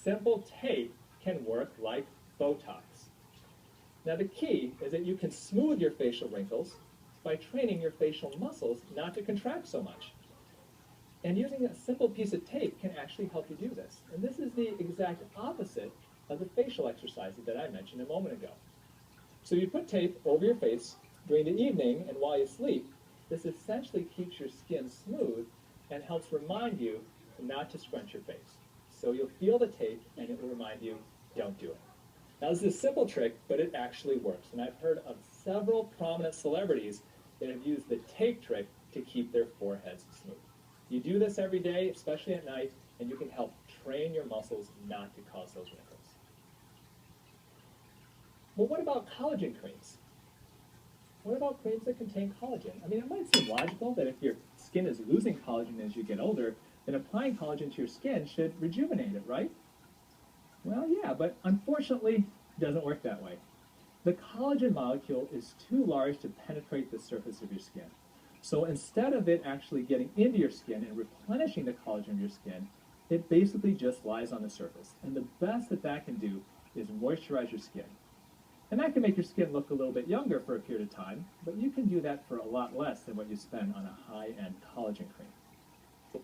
simple tape can work like Botox. Now the key is that you can smooth your facial wrinkles by training your facial muscles not to contract so much. And using a simple piece of tape can actually help you do this. And this is the exact opposite of the facial exercises that I mentioned a moment ago. So you put tape over your face during the evening and while you sleep. This essentially keeps your skin smooth and helps remind you not to scrunch your face. So you'll feel the tape and it will remind you, don't do it. Now this is a simple trick, but it actually works. And I've heard of several prominent celebrities that have used the tape trick to keep their foreheads smooth. You do this every day, especially at night, and you can help train your muscles not to cause those wrinkles. Well, what about collagen creams? What about creams that contain collagen? I mean, it might seem logical that if your skin is losing collagen as you get older, then applying collagen to your skin should rejuvenate it, right? Well, yeah, but unfortunately, it doesn't work that way. The collagen molecule is too large to penetrate the surface of your skin. So instead of it actually getting into your skin and replenishing the collagen of your skin, it basically just lies on the surface. And the best that that can do is moisturize your skin. And that can make your skin look a little bit younger for a period of time, but you can do that for a lot less than what you spend on a high-end collagen cream.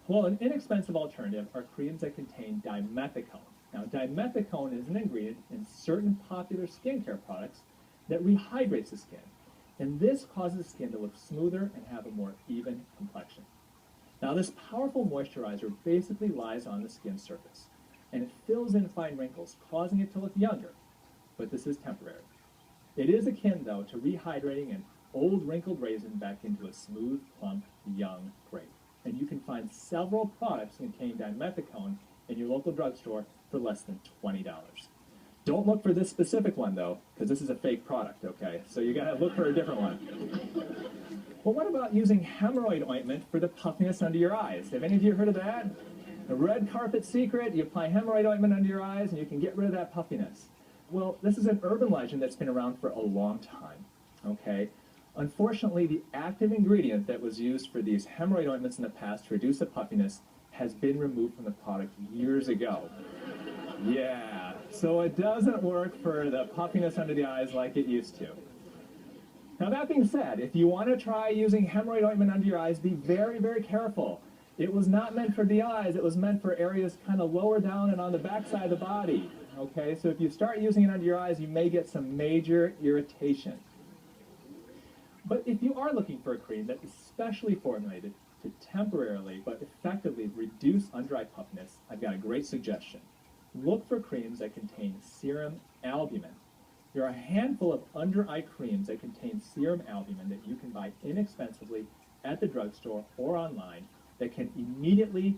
Well, an inexpensive alternative are creams that contain dimethicone. Now, dimethicone is an ingredient in certain popular skincare products that rehydrates the skin. And this causes the skin to look smoother and have a more even complexion. Now, this powerful moisturizer basically lies on the skin's surface, and it fills in fine wrinkles, causing it to look younger. But this is temporary. It is akin, though, to rehydrating an old wrinkled raisin back into a smooth, plump, young grape. And you can find several products containing dimethicone in your local drugstore for less than $20. Don't look for this specific one, though, because this is a fake product, okay? So you gotta look for a different one. Well, what about using hemorrhoid ointment for the puffiness under your eyes? Have any of you heard of that? The red carpet secret, you apply hemorrhoid ointment under your eyes and you can get rid of that puffiness. Well, this is an urban legend that's been around for a long time, okay? Unfortunately, the active ingredient that was used for these hemorrhoid ointments in the past to reduce the puffiness has been removed from the product years ago. Yeah, so it doesn't work for the puffiness under the eyes like it used to. Now that being said, if you want to try using hemorrhoid ointment under your eyes, be very, very careful. It was not meant for the eyes, it was meant for areas kind of lower down and on the back side of the body. Okay, so if you start using it under your eyes, you may get some major irritation. But if you are looking for a cream that is specially formulated to temporarily but effectively reduce under-eye puffiness, I've got a great suggestion. Look for creams that contain serum albumin. There are a handful of under-eye creams that contain serum albumin that you can buy inexpensively at the drugstore or online that can immediately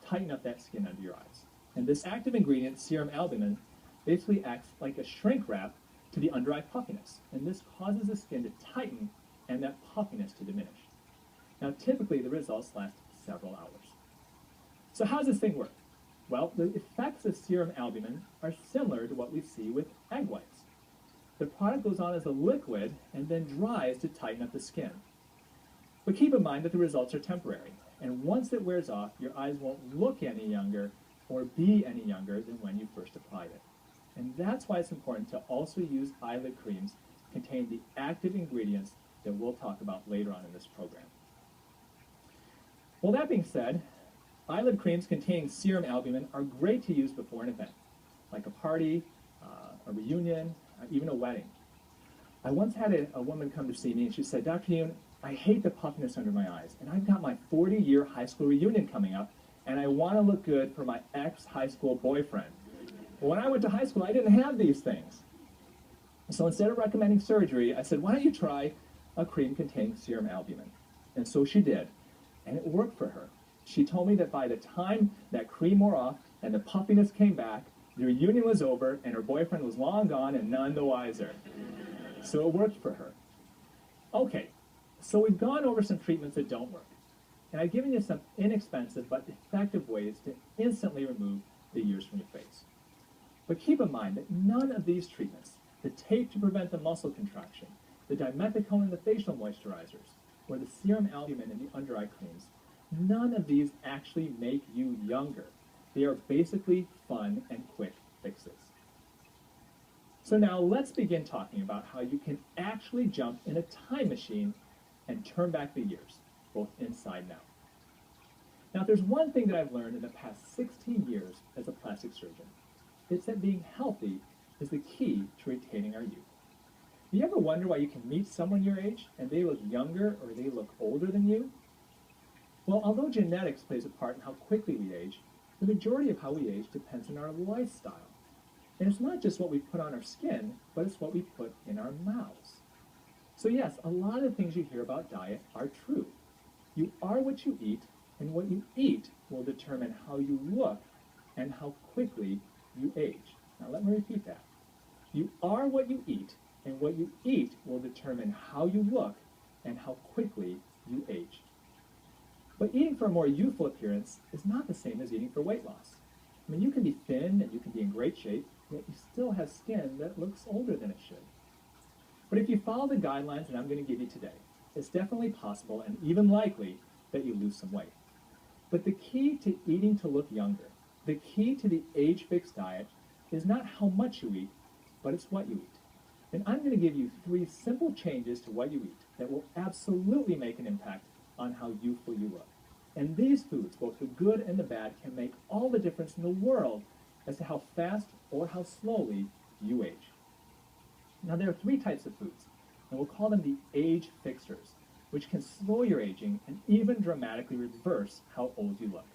tighten up that skin under your eyes. And this active ingredient, serum albumin, basically acts like a shrink wrap to the under-eye puffiness. And this causes the skin to tighten and that puffiness to diminish. Now, typically, the results last several hours. So how does this thing work? Well, the effects of serum albumin are similar to what we see with egg whites. The product goes on as a liquid and then dries to tighten up the skin. But keep in mind that the results are temporary. And once it wears off, your eyes won't look any younger or be any younger than when you first applied it. And that's why it's important to also use eyelid creams containing the active ingredients that we'll talk about later on in this program. Well, that being said, eyelid creams containing serum albumin are great to use before an event, like a party, a reunion, even a wedding. I once had a woman come to see me and she said, Dr. Yoon, I hate the puffiness under my eyes, and I've got my 40-year high school reunion coming up, and I want to look good for my ex-high school boyfriend. Well, when I went to high school, I didn't have these things. So instead of recommending surgery, I said, why don't you try a cream containing serum albumin? And so she did, and it worked for her. She told me that by the time that cream wore off and the puffiness came back, the reunion was over and her boyfriend was long gone and none the wiser. So it worked for her. Okay, so we've gone over some treatments that don't work. And I've given you some inexpensive but effective ways to instantly remove the years from your face. But keep in mind that none of these treatments, the tape to prevent the muscle contraction, the dimethicone in the facial moisturizers, or the serum albumin in the under-eye creams, none of these actually make you younger. They are basically fun and quick fixes. So now let's begin talking about how you can actually jump in a time machine and turn back the years, both inside and out. Now, if there's one thing that I've learned in the past 16 years as a plastic surgeon, it's that being healthy is the key to retaining our youth. You ever wonder why you can meet someone your age and they look younger or they look older than you? Well, although genetics plays a part in how quickly we age, the majority of how we age depends on our lifestyle. And it's not just what we put on our skin, but it's what we put in our mouths. So yes, a lot of the things you hear about diet are true. You are what you eat, and what you eat will determine how you look and how quickly you age. Now let me repeat that. You are what you eat, and what you eat will determine how you look and how quickly you age. But eating for a more youthful appearance is not the same as eating for weight loss. I mean, you can be thin and you can be in great shape, yet you still have skin that looks older than it should. But if you follow the guidelines that I'm going to give you today, it's definitely possible and even likely that you lose some weight. But the key to eating to look younger, the key to the age-fixed diet, is not how much you eat, but it's what you eat. And I'm going to give you 3 simple changes to what you eat that will absolutely make an impact on how youthful you look. And these foods, both the good and the bad, can make all the difference in the world as to how fast or how slowly you age. Now, there are 3 types of foods, and we'll call them the age fixers, which can slow your aging and even dramatically reverse how old you look.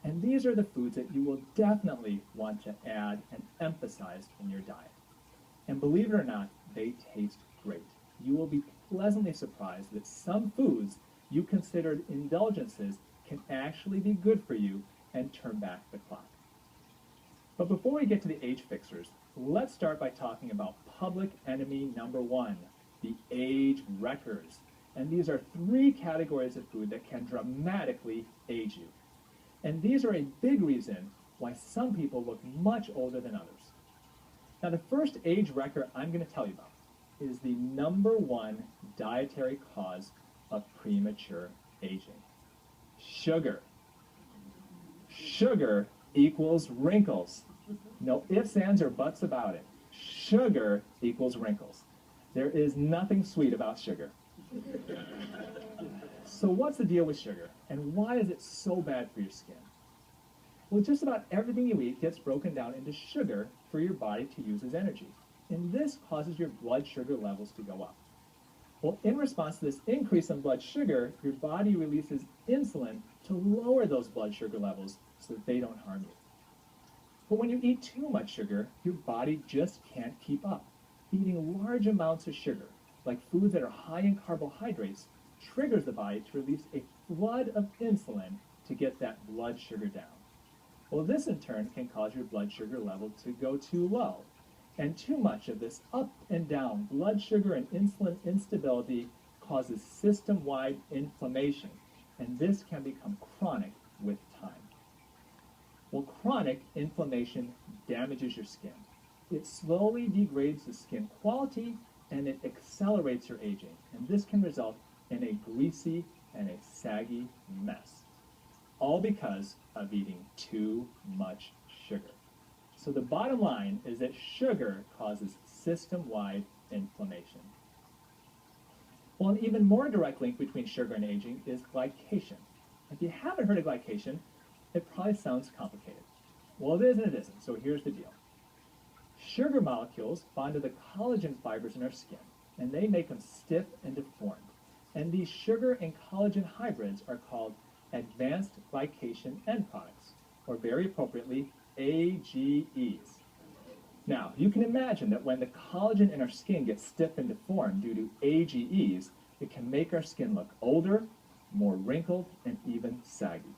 And these are the foods that you will definitely want to add and emphasize in your diet. And believe it or not, they taste great. You will be pleasantly surprised that some foods you considered indulgences can actually be good for you and turn back the clock. But before we get to the age fixers, let's start by talking about public enemy number 1, the age wreckers. And these are 3 categories of food that can dramatically age you. And these are a big reason why some people look much older than others. Now, the first age wrecker I'm going to tell you about is the number 1 dietary cause of premature aging: sugar. Sugar equals wrinkles. No ifs, ands, or buts about it. Sugar equals wrinkles. There is nothing sweet about sugar. So what's the deal with sugar, and why is it so bad for your skin? Well, just about everything you eat gets broken down into sugar for your body to use as energy, and this causes your blood sugar levels to go up. Well, in response to this increase in blood sugar, your body releases insulin to lower those blood sugar levels so that they don't harm you. But when you eat too much sugar, your body just can't keep up. Eating large amounts of sugar, like foods that are high in carbohydrates, triggers the body to release a flood of insulin to get that blood sugar down. Well, this in turn can cause your blood sugar level to go too low. And too much of this up and down blood sugar and insulin instability causes system-wide inflammation, and this can become chronic with time. Well, chronic inflammation damages your skin. It slowly degrades the skin quality, and it accelerates your aging, and this can result in a greasy and a saggy mess, all because of eating too much sugar. So the bottom line is that sugar causes system-wide inflammation. Well, an even more direct link between sugar and aging is glycation. If you haven't heard of glycation, it probably sounds complicated. Well, it is and it isn't, so here's the deal. Sugar molecules bond to the collagen fibers in our skin, and they make them stiff and deformed. And these sugar and collagen hybrids are called advanced glycation end products, or very appropriately, AGEs. Now, you can imagine that when the collagen in our skin gets stiff and deformed due to AGEs, it can make our skin look older, more wrinkled, and even saggy.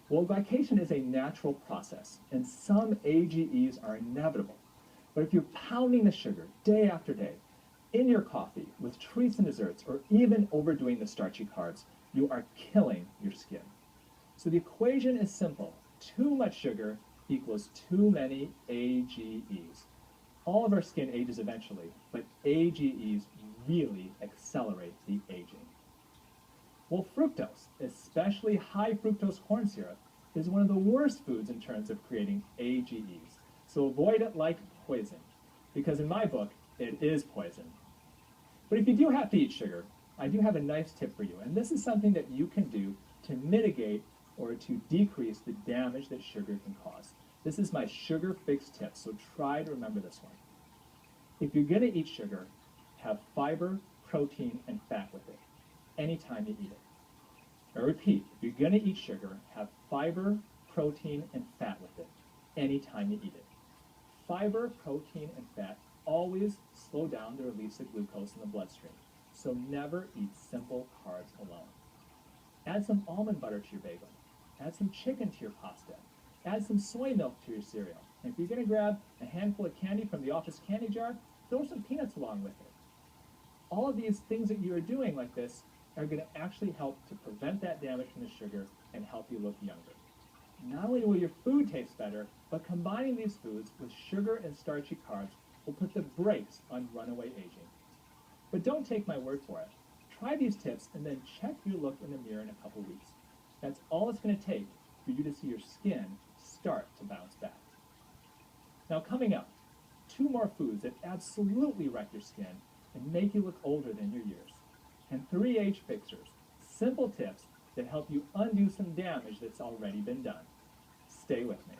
Well, glycation is a natural process, and some AGEs are inevitable. But if you're pounding the sugar day after day, in your coffee, with treats and desserts, or even overdoing the starchy carbs, you are killing your skin. So the equation is simple. Too much sugar equals too many AGEs. All of our skin ages eventually, but AGEs really accelerate the aging. Well, fructose, especially high fructose corn syrup, is one of the worst foods in terms of creating AGEs. So avoid it like poison, because in my book, it is poison. But if you do have to eat sugar, I do have a nice tip for you, and this is something that you can do to mitigate or to decrease the damage that sugar can cause. This is my sugar fix tip, so try to remember this one. If you're gonna eat sugar, have fiber, protein, and fat with it anytime you eat it. I repeat, if you're gonna eat sugar, have fiber, protein, and fat with it anytime you eat it. Fiber, protein, and fat always slow down the release of glucose in the bloodstream, so never eat simple carbs alone. Add some almond butter to your bagel. Add some chicken to your pasta. Add some soy milk to your cereal. And if you're gonna grab a handful of candy from the office candy jar, throw some peanuts along with it. All of these things that you are doing like this are going to actually help to prevent that damage from the sugar and help you look younger. Not only will your food taste better, but combining these foods with sugar and starchy carbs will put the brakes on runaway aging. But don't take my word for it. Try these tips and then check your look in the mirror in a couple weeks. That's all it's going to take for you to see your skin start to bounce back. Now coming up, 2 more foods that absolutely wreck your skin and make you look older than your years. And 3 age fixers, simple tips that help you undo some damage that's already been done. Stay with me.